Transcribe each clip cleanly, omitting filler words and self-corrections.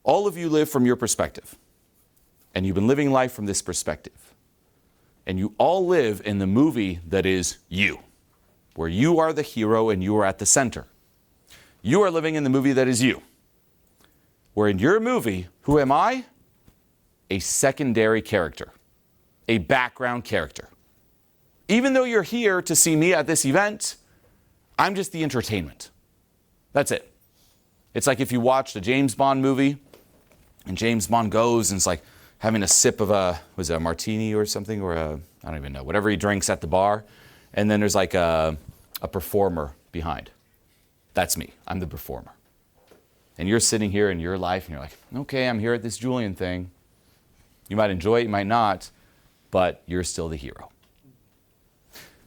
all of you live from your perspective. And you've been living life from this perspective. And you all live in the movie that is you, where you are the hero and you are at the center. You are living in the movie that is you. Where in your movie, who am I? A secondary character, a background character. Even though you're here to see me at this event, I'm just the entertainment. That's it. It's like if you watched a James Bond movie, and James Bond goes and it's like having a sip of a martini or something, or I don't even know, whatever he drinks at the bar, and then there's like a performer behind. That's me. I'm the performer. And you're sitting here in your life and you're like, okay, I'm here at this Julien thing. You might enjoy it, you might not, but you're still the hero.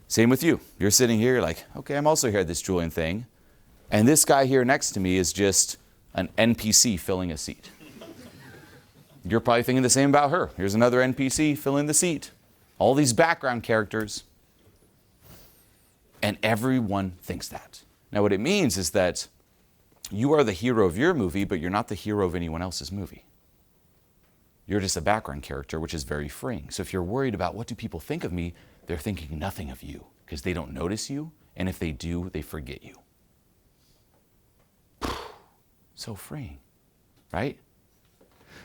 Same with you. You're sitting here, you're like, okay, I'm also here at this Julien thing. And this guy here next to me is just an NPC filling a seat. You're probably thinking the same about her. Here's another NPC filling the seat. All these background characters. And everyone thinks that. Now what it means is that you are the hero of your movie, but you're not the hero of anyone else's movie. You're just a background character, which is very freeing. So if you're worried about what do people think of me, they're thinking nothing of you because they don't notice you. And if they do, they forget you. So freeing, right?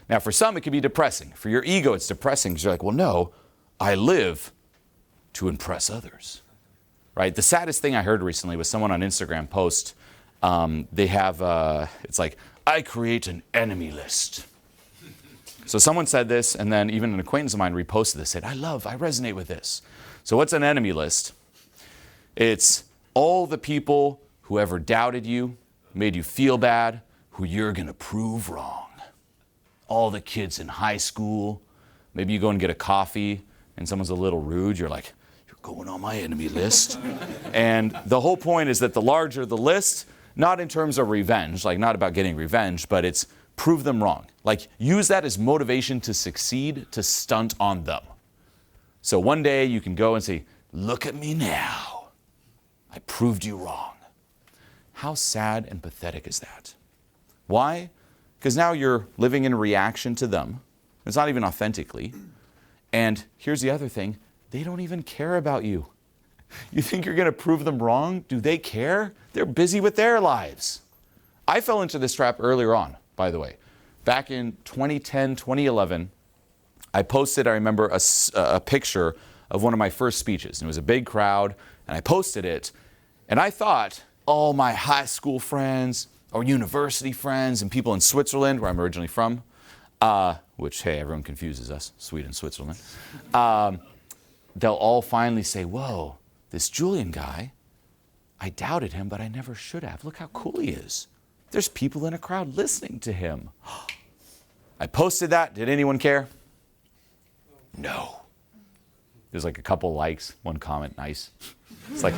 Now, for some, it can be depressing. For your ego, it's depressing because you're like, well, no, I live to impress others, right? The saddest thing I heard recently was someone on Instagram post. They have, it's like, I create an enemy list. So someone said this, and then even an acquaintance of mine reposted this, said, I resonate with this. So what's an enemy list? It's all the people who ever doubted you, made you feel bad, who you're going to prove wrong. All the kids in high school, maybe you go and get a coffee, and someone's a little rude, you're like, you're going on my enemy list. And the whole point is that the larger the list, not in terms of revenge, like not about getting revenge, but it's prove them wrong. Like use that as motivation to succeed, to stunt on them. So one day you can go and say, look at me now. I proved you wrong. How sad and pathetic is that? Why? Because now you're living in reaction to them. It's not even authentically. And here's the other thing. They don't even care about you. You think you're going to prove them wrong? Do they care? They're busy with their lives. I fell into this trap earlier on, by the way. Back in 2010, 2011, I posted, I remember, a picture of one of my first speeches. And it was a big crowd, and I posted it. And I thought, all my high school friends or university friends and people in Switzerland, where I'm originally from, which, hey, everyone confuses us, Sweden, Switzerland, they'll all finally say, whoa, this Julien guy, I doubted him, but I never should have. Look how cool he is. There's people in a crowd listening to him. I posted that. Did anyone care? No. There's like a couple likes, one comment, nice. It's like,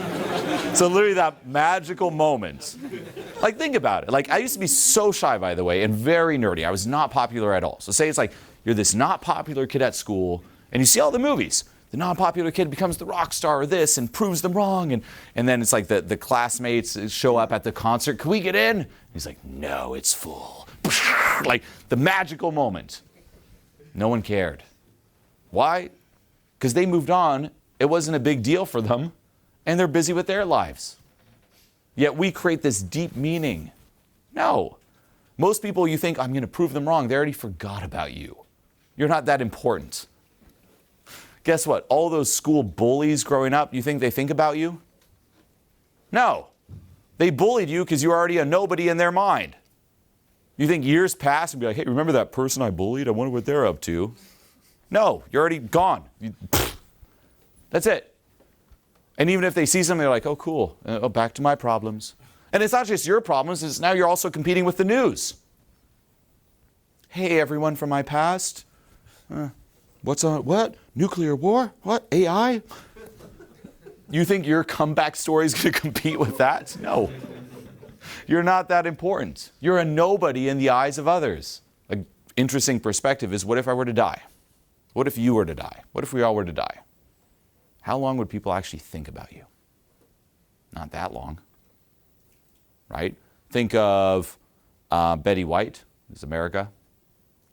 so literally that magical moment. Like, think about it. Like, I used to be so shy, by the way, and very nerdy. I was not popular at all. So say it's like you're this not popular kid at school, and you see all the movies. The non-popular kid becomes the rock star or this and proves them wrong. And then it's like the classmates show up at the concert. Can we get in? And he's like, no, it's full. Like the magical moment. No one cared. Why? Because they moved on. It wasn't a big deal for them. And they're busy with their lives. Yet we create this deep meaning. No. Most people, you think, I'm going to prove them wrong. They already forgot about you. You're not that important. Guess what? All those school bullies growing up, you think they think about you? No. They bullied you because you're already a nobody in their mind. You think years pass and be like, hey, remember that person I bullied? I wonder what they're up to. No, you're already gone. That's it. And even if they see something, they're like, oh, cool. Oh, back to my problems. And it's not just your problems. It's now you're also competing with the news. Hey, everyone from my past. What's on? What? Nuclear war? What? AI? You think your comeback story is going to compete with that? No. You're not that important. You're a nobody in the eyes of others. An interesting perspective is, what if I were to die? What if you were to die? What if we all were to die? How long would people actually think about you? Not that long, right? Think of Betty White, This is America.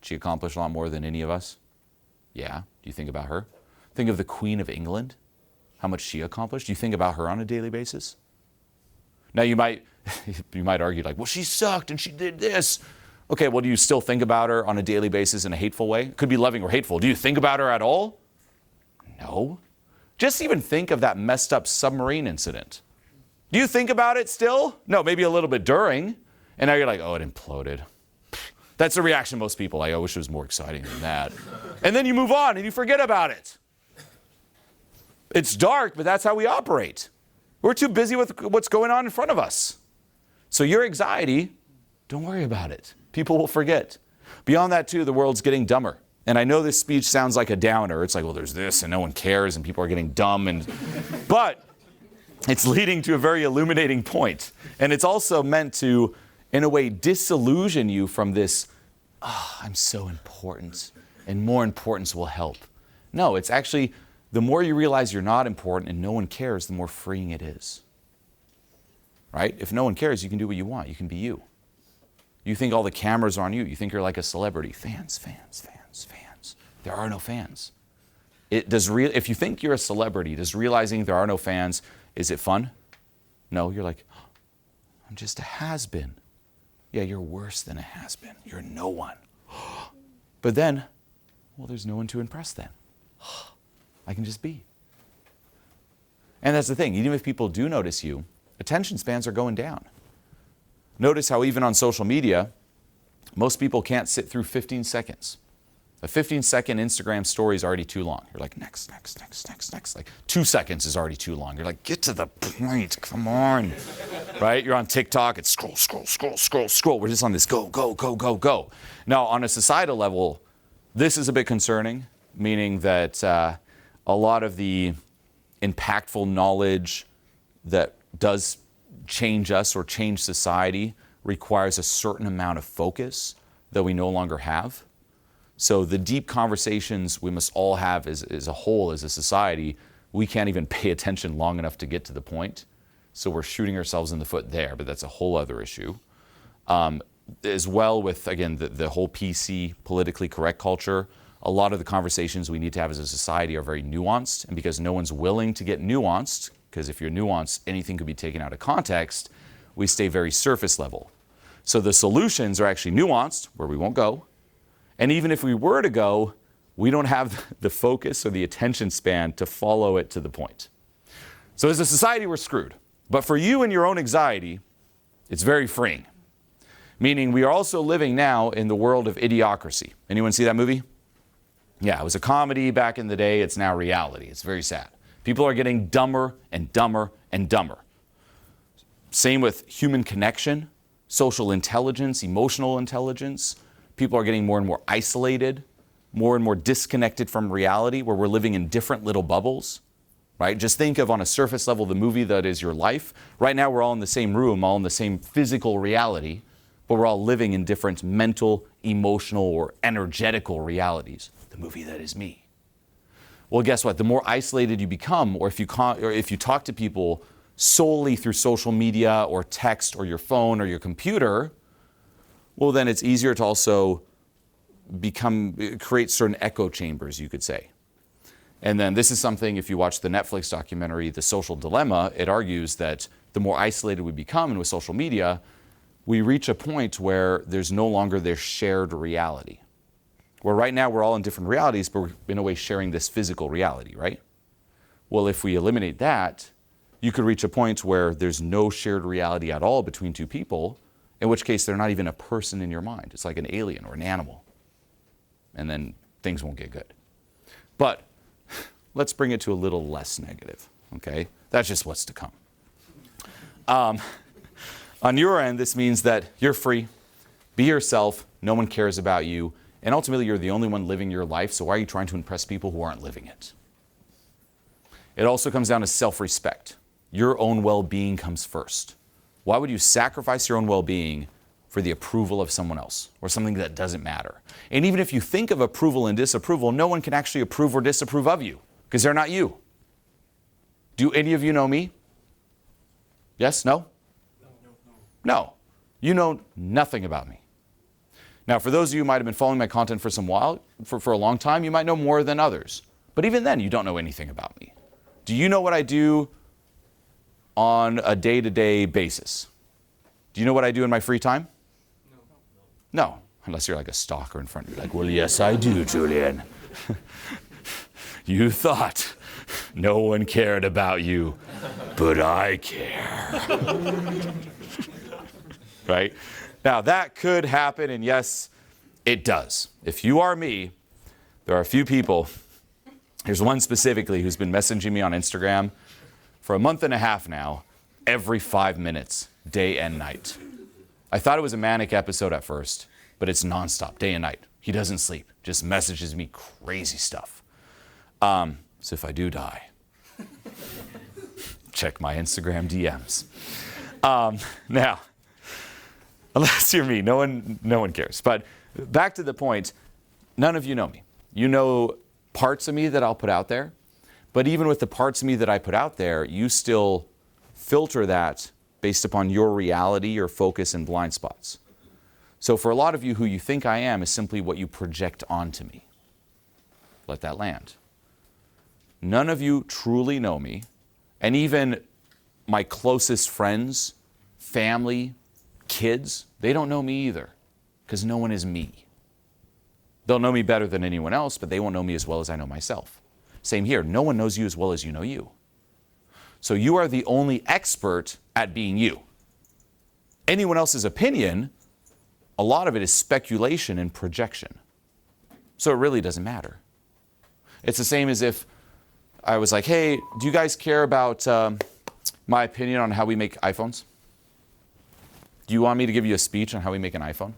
She accomplished a lot more than any of us. Yeah. Do you think about her? Think of the Queen of England, how much she accomplished. Do you think about her on a daily basis? Now you might argue like, well, she sucked and she did this. Okay, well, do you still think about her on a daily basis in a hateful way? It could be loving or hateful. Do you think about her at all? No. Just even think of that messed up submarine incident. Do you think about it still? No, maybe a little bit during. And now you're like, oh, it imploded. That's the reaction of most people. Like, I wish it was more exciting than that. And then you move on and you forget about it. It's dark, but that's how we operate. We're too busy with what's going on in front of us. So your anxiety, don't worry about it. People will forget. Beyond that, too, the world's getting dumber. And I know this speech sounds like a downer. It's like, well, there's this and no one cares and people are getting dumb. But it's leading to a very illuminating point. And it's also meant to, in a way, disillusion you from this, I'm so important and more importance will help. No, it's actually, the more you realize you're not important and no one cares, the more freeing it is. Right? If no one cares, you can do what you want. You can be you. You think all the cameras are on you. You think you're like a celebrity. Fans. There are no fans. If you think you're a celebrity, does realizing there are no fans, is it fun? No, you're like, I'm just a has-been. Yeah, you're worse than a has-been. You're no one. But then, well, there's no one to impress then. I can just be. And that's the thing. Even if people do notice you, attention spans are going down. Notice how even on social media, most people can't sit through 15 seconds. A 15-second Instagram story is already too long. You're like, next. Like 2 seconds is already too long. You're like, get to the point, come on. Right? You're on TikTok, it's scroll. We're just on this go. Now, on a societal level, this is a bit concerning, meaning that a lot of the impactful knowledge that does change us or change society requires a certain amount of focus that we no longer have. So the deep conversations we must all have as a whole, as a society, we can't even pay attention long enough to get to the point. So we're shooting ourselves in the foot there, but that's a whole other issue. As well with, again, the whole PC, politically correct culture, a lot of the conversations we need to have as a society are very nuanced. And because no one's willing to get nuanced, because if you're nuanced, anything could be taken out of context, we stay very surface level. So the solutions are actually nuanced, where we won't go. And even if we were to go, we don't have the focus or the attention span to follow it to the point. So as a society, we're screwed. But for you and your own anxiety, it's very freeing. Meaning we are also living now in the world of Idiocracy. Anyone see that movie? Yeah, it was a comedy back in the day. It's now reality. It's very sad. People are getting dumber and dumber and dumber. Same with human connection, social intelligence, emotional intelligence. People are getting more and more isolated, more and more disconnected from reality, where we're living in different little bubbles, right? Just think of, on a surface level, the movie that is your life. Right now, we're all in the same room, all in the same physical reality, but we're all living in different mental, emotional, or energetical realities. The movie that is me. Well, guess what? The more isolated you become, or if you talk to people solely through social media or text or your phone or your computer, well, then it's easier to also create certain echo chambers, you could say. And then this is something, if you watch the Netflix documentary, The Social Dilemma, it argues that the more isolated we become, and with social media, we reach a point where there's no longer this shared reality. Where right now we're all in different realities, but we're in a way sharing this physical reality, right? Well, if we eliminate that, you could reach a point where there's no shared reality at all between two people, in which case they're not even a person in your mind. It's like an alien or an animal. And then things won't get good. But let's bring it to a little less negative, okay? That's just what's to come. On your end, this means that you're free. Be yourself. No one cares about you. And ultimately, you're the only one living your life, so why are you trying to impress people who aren't living it? It also comes down to self-respect. Your own well-being comes first. Why would you sacrifice your own well-being for the approval of someone else or something that doesn't matter? And even if you think of approval and disapproval, no one can actually approve or disapprove of you because they're not you. Do any of you know me? Yes? No? No. You know nothing about me. Now, for those of you who might have been following my content for for a long time, you might know more than others. But even then, you don't know anything about me. Do you know what I do on a day-to-day basis? Do you know what I do in my free time? No, unless you're like a stalker in front of you, like, well, yes, I do, Julien. You thought no one cared about you, but I care. Right? Now, that could happen, and yes, it does. If you are me, there are a few people. There's one specifically who's been messaging me on Instagram for a month and a half now, every 5 minutes, day and night. I thought it was a manic episode at first, but it's nonstop, day and night. He doesn't sleep, just messages me crazy stuff. So if I do die, check my Instagram DMs. Now, unless you're me, no one cares. But back to the point, none of you know me. You know parts of me that I'll put out there, but even with the parts of me that I put out there, you still filter that based upon your reality, your focus, and blind spots. So for a lot of you, who you think I am is simply what you project onto me. Let that land. None of you truly know me, and even my closest friends, family, kids, they don't know me either, because no one is me. They'll know me better than anyone else, but they won't know me as well as I know myself. Same here, no one knows you as well as you know you. So you are the only expert at being you. Anyone else's opinion, a lot of it is speculation and projection. So it really doesn't matter. It's the same as if I was like, hey, do you guys care about my opinion on how we make iPhones? Do you want me to give you a speech on how we make an iPhone?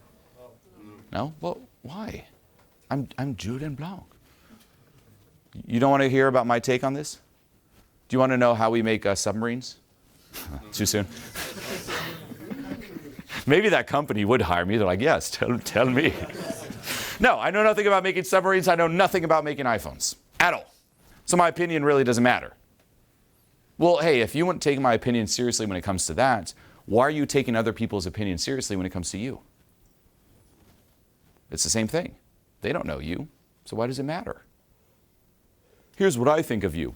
No? Well, why? I'm Julien Blanc. You don't want to hear about my take on this? Do you want to know how we make submarines? Too soon? Maybe that company would hire me. They're like, yes, tell me. No, I know nothing about making submarines. I know nothing about making iPhones at all. So my opinion really doesn't matter. Well, hey, if you wouldn't take my opinion seriously when it comes to that, why are you taking other people's opinions seriously when it comes to you? It's the same thing. They don't know you, so why does it matter? Here's what I think of you.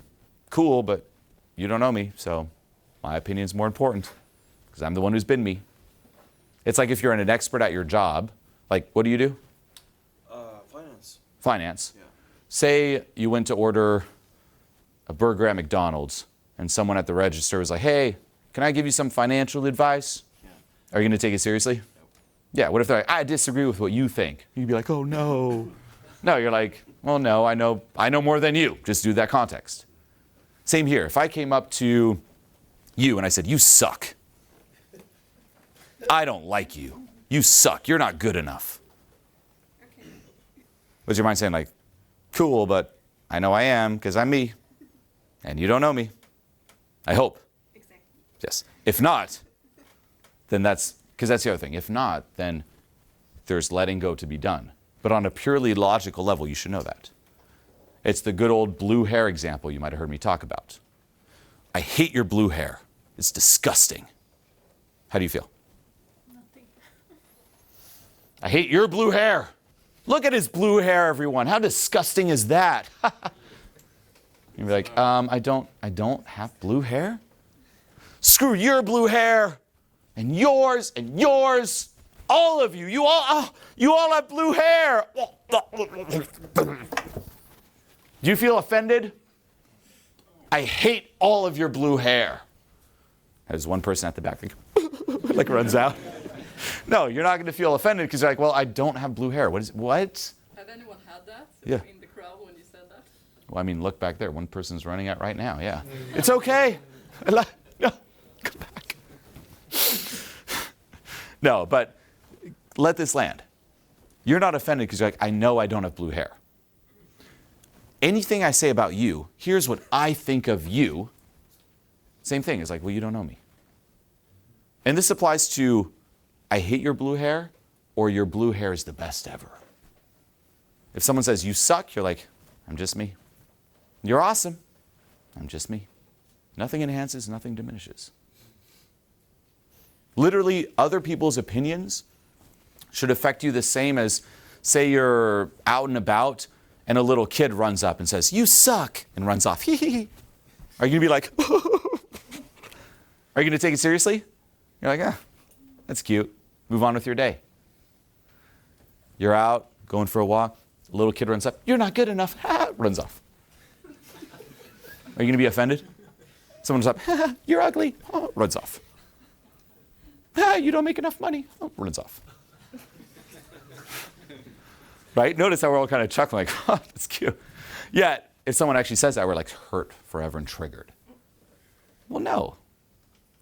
Cool, but you don't know me, so my opinion's more important because I'm the one who's been me. It's like if you're an expert at your job, like, what do you do? Finance. Finance. Yeah. Say you went to order a burger at McDonald's and someone at the register was like, hey, can I give you some financial advice? Yeah. Are you going to take it seriously? Nope. Yeah, what if they're like, I disagree with what you think? You'd be like, oh no. No, you're like, well, no, I know more than you. Just do that context. Same here. If I came up to you and I said, you suck. I don't like you. You suck. You're not good enough. Okay. What's your mind saying? Like, cool, but I know I am because I'm me. And you don't know me. I hope. Exactly. Yes. If not, then that's the other thing. If not, then there's letting go to be done. But on a purely logical level, you should know that. It's the good old blue hair example you might have heard me talk about. I hate your blue hair. It's disgusting. How do you feel? Nothing. I hate your blue hair. Look at his blue hair, everyone. How disgusting is that? You'd be like, I don't have blue hair? Screw your blue hair and yours, all of you. You all have blue hair. Do you feel offended? I hate all of your blue hair. There's one person at the back like runs out. No, you're not going to feel offended because you're like, well, I don't have blue hair. What? Had anyone had that Yeah. in the crowd when you said that? Well, I mean, look back there. One person's running out right now. Yeah. It's okay. No, come back. No, but let this land. You're not offended because you're like, I know I don't have blue hair. Anything I say about you, here's what I think of you. Same thing. It's like, well, you don't know me. And this applies to, I hate your blue hair, or your blue hair is the best ever. If someone says, you suck, you're like, I'm just me. You're awesome. I'm just me. Nothing enhances, nothing diminishes. Literally, other people's opinions should affect you the same as, say you're out and about and a little kid runs up and says, "You suck," and runs off. Hee hee hee. Are you going to be like, are you going to take it seriously? You're like, ah, that's cute. Move on with your day. You're out, going for a walk. A little kid runs up. "You're not good enough." Runs off. Are you going to be offended? Someone's up. "You're ugly." Runs off. "You don't make enough money." Runs off. Right? Notice how we're all kind of chuckling like, "Oh, that's cute." Yet, if someone actually says that, we're like hurt forever and triggered. Well, no.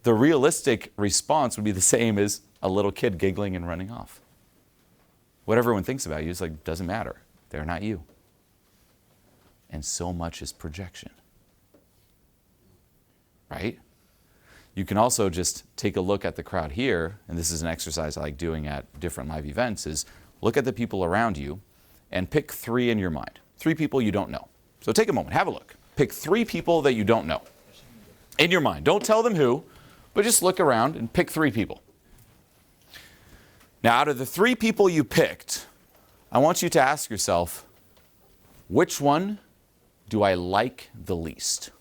The realistic response would be the same as a little kid giggling and running off. What everyone thinks about you is like, doesn't matter. They're not you. And so much is projection. Right? You can also just take a look at the crowd here, and this is an exercise I like doing at different live events, is look at the people around you and pick 3 in your mind. 3 people you don't know. So take a moment, have a look. Pick 3 people that you don't know in your mind. Don't tell them who, but just look around and pick 3 people. Now, out of the 3 people you picked, I want you to ask yourself, which one do I like the least?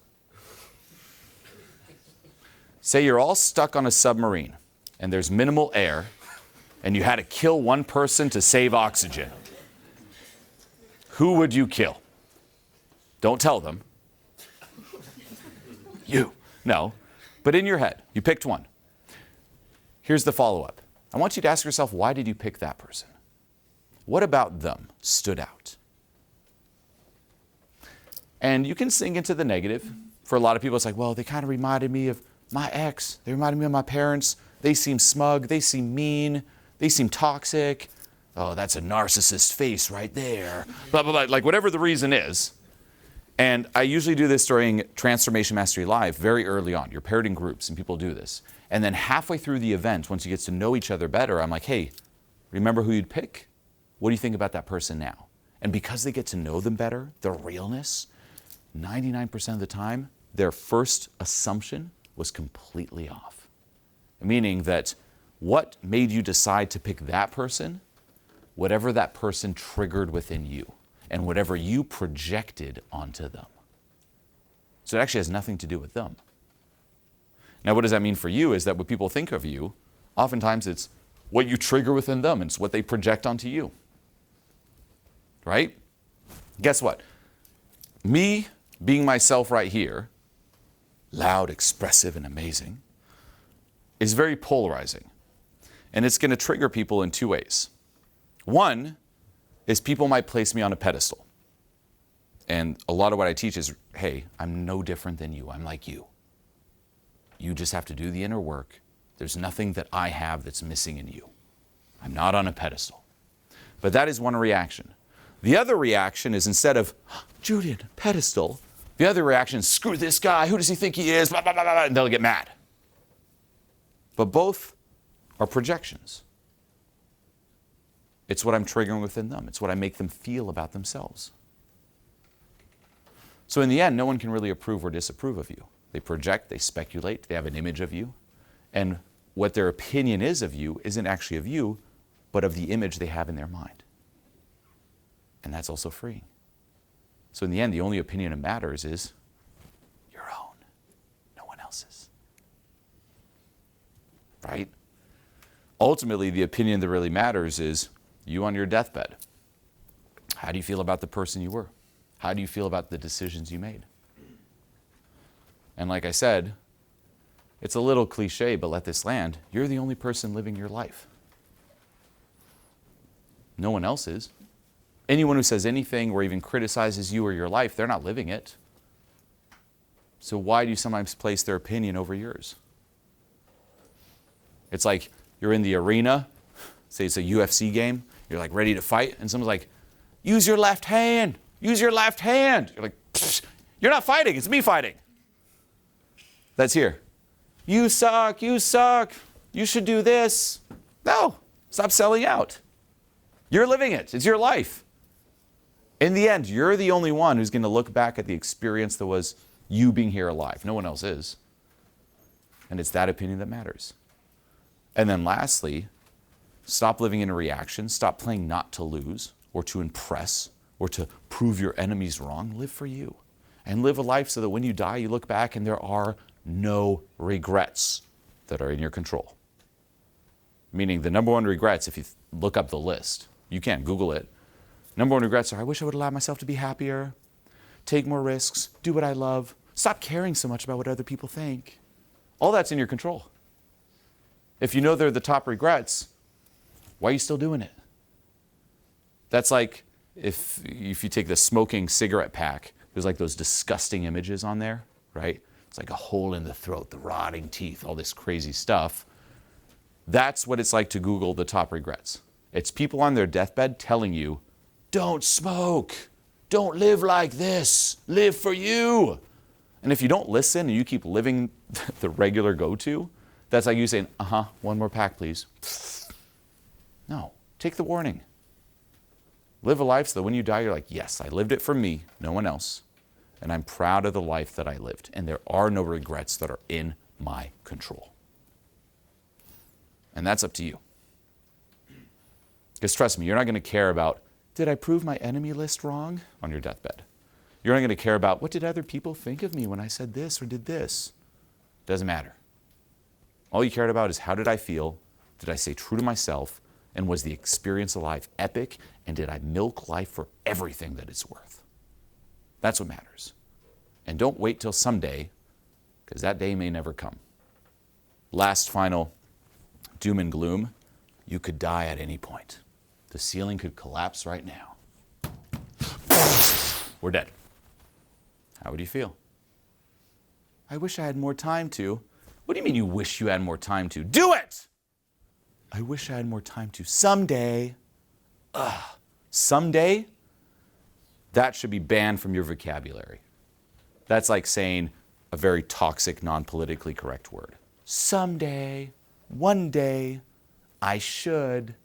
Say you're all stuck on a submarine and there's minimal air and you had to kill one person to save oxygen. Who would you kill? Don't tell them. You. No. But in your head, you picked one. Here's the follow-up. I want you to ask yourself, why did you pick that person? What about them stood out? And you can sink into the negative. For a lot of people, it's like, well, they kind of reminded me of my ex. They reminded me of my parents. They seem smug. They seem mean. They seem toxic. Oh, that's a narcissist face right there. Blah, blah, blah. Like whatever the reason is. And I usually do this during Transformation Mastery Live very early on. You're paired in groups and people do this. And then halfway through the event, once you get to know each other better, I'm like, hey, remember who you'd pick? What do you think about that person now? And because they get to know them better, the realness, 99% of the time, their first assumption was completely off. Meaning that what made you decide to pick that person, whatever that person triggered within you, and whatever you projected onto them. So it actually has nothing to do with them. Now, what does that mean for you is that when people think of you, oftentimes it's what you trigger within them, and it's what they project onto you. Right? Guess what? Me being myself right here, loud, expressive, and amazing, is very polarizing. And it's going to trigger people in 2 ways. One is people might place me on a pedestal. And a lot of what I teach is, hey, I'm no different than you. I'm like you. You just have to do the inner work. There's nothing that I have that's missing in you. I'm not on a pedestal. But that is one reaction. The other reaction is instead of, Julien, pedestal, the other reaction is, screw this guy, who does he think he is, blah, blah, blah, blah, and they'll get mad. But both are projections. It's what I'm triggering within them. It's what I make them feel about themselves. So in the end, no one can really approve or disapprove of you. They project, they speculate, they have an image of you. And what their opinion is of you isn't actually of you, but of the image they have in their mind. And that's also freeing. So in the end, the only opinion that matters is your own, no one else's. Right? Ultimately, the opinion that really matters is you on your deathbed. How do you feel about the person you were? How do you feel about the decisions you made? And like I said, it's a little cliche, but let this land. You're the only person living your life. No one else is. Anyone who says anything or even criticizes you or your life, they're not living it. So why do you sometimes place their opinion over yours? It's like you're in the arena, say it's a UFC game, you're like ready to fight, and someone's like, use your left hand, use your left hand. You're like, you're not fighting, it's me fighting. That's here. You suck, you should do this. No, stop selling out. You're living it, it's your life. In the end, you're the only one who's going to look back at the experience that was you being here alive. No one else is. And it's that opinion that matters. And then lastly, Stop living in a reaction. Stop playing not to lose or to impress or to prove your enemies wrong. Live for you. And live a life so that when you die, you look back and there are no regrets that are in your control. Meaning the number one regrets, if you look up the list, you can Google it. Number one regrets are, I wish I would allow myself to be happier, take more risks, do what I love, stop caring so much about what other people think. All that's in your control. If you know they're the top regrets, why are you still doing it? That's like if you take the smoking cigarette pack, there's like those disgusting images on there, right? It's like a hole in the throat, the rotting teeth, all this crazy stuff. That's what it's like to Google the top regrets. It's people on their deathbed telling you, don't smoke, don't live like this, live for you. And if you don't listen and you keep living the regular go-to, that's like you saying, one more pack, please. No, take the warning. Live a life so that when you die, you're like, yes, I lived it for me, no one else. And I'm proud of the life that I lived. And there are no regrets that are in my control. And that's up to you. Because trust me, you're not going to care about, did I prove my enemy list wrong on your deathbed? You're not going to care about, what did other people think of me when I said this or did this? Doesn't matter. All you cared about is, how did I feel? Did I stay true to myself? And was the experience of life epic? And did I milk life for everything that it's worth? That's what matters. And don't wait till someday, because that day may never come. Last final doom and gloom, you could die at any point. The ceiling could collapse right now. We're dead. How would you feel? I wish I had more time to. What do you mean you wish you had more time to? Do it! I wish I had more time to. Someday. Someday? That should be banned from your vocabulary. That's like saying a very toxic, non-politically correct word. Someday, one day, I should,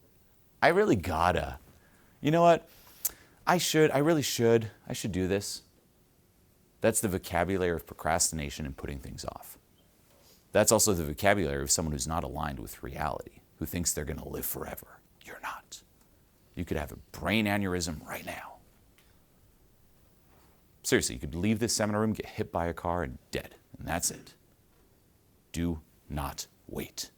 I really gotta. You know what? I really should. I should do this. That's the vocabulary of procrastination and putting things off. That's also the vocabulary of someone who's not aligned with reality, who thinks they're going to live forever. You're not. You could have a brain aneurysm right now. Seriously, you could leave this seminar room, get hit by a car, and dead. And that's it. Do not wait.